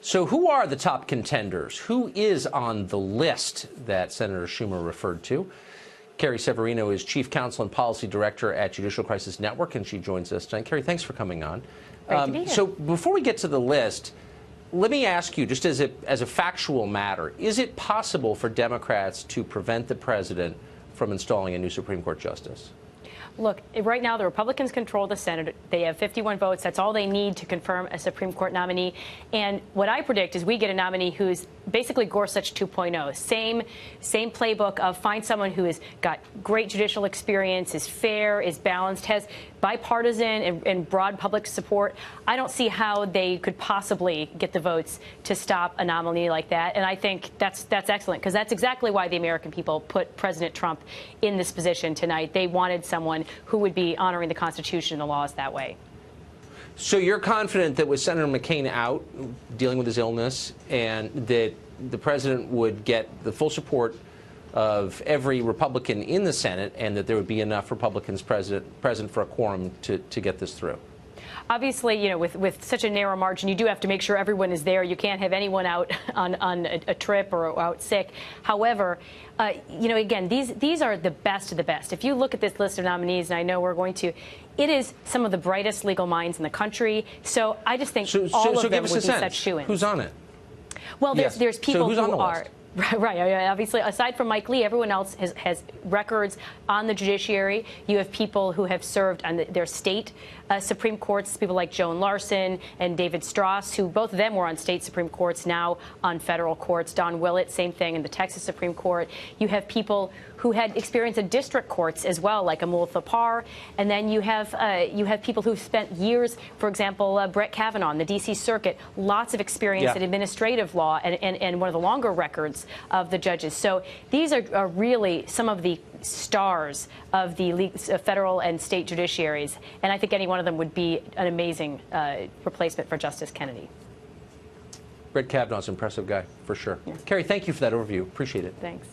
So who are the top contenders? Who is on the list that Senator Schumer referred to? Carrie Severino is Chief Counsel and Policy Director at Judicial Crisis Network, and she joins us tonight. Carrie, thanks for coming on. Great to be here. So before we get to the list, let me ask you, just as a factual matter, is it possible for Democrats to prevent the president from installing a new Supreme Court justice? Look, right now the Republicans control the Senate. They have 51 votes. That's all they need to confirm a Supreme Court nominee. And what I predict is we get a nominee who's basically Gorsuch 2.0. Same playbook of find someone who has got great judicial experience, is fair, is balanced, has bipartisan and broad public support. I don't see how they could possibly get the votes to stop a nominee like that. And I think that's excellent, because that's exactly why the American people put President Trump in this position tonight. They wanted someone who would be honoring the Constitution and the laws that way. So you're confident that with Senator McCain out dealing with his illness, and that the president would get the full support of every Republican in the Senate, and that there would be enough Republicans present for a quorum to get this through? Obviously, you know, with such a narrow margin, you do have to make sure everyone is there. You can't have anyone out on a trip or out sick. However, you know, again, these are the best of the best. If you look at this list of nominees, and I know we're going to, it is some of the brightest legal minds in the country. So I just think all of them would be such shoo-ins. Who's on it? Well, there's people who are. List? Right. Obviously, aside from Mike Lee, everyone else has records on the judiciary. You have people who have served on their state Supreme Courts, people like Joan Larson and David Strauss, who both of them were on state Supreme Courts, now on federal courts. Don Willett, same thing in the Texas Supreme Court. You have people who had experience in district courts as well, like Amul Thapar. And then you have people who've spent years, for example, Brett Kavanaugh in the D.C. Circuit, lots of experience in administrative law and one of the longer records of the judges. So these are really some of the stars of the federal and state judiciaries. And I think any one of them would be an amazing replacement for Justice Kennedy. Brett Kavanaugh's an impressive guy, for sure. Yeah. Carrie, thank you for that overview. Appreciate it. Thanks.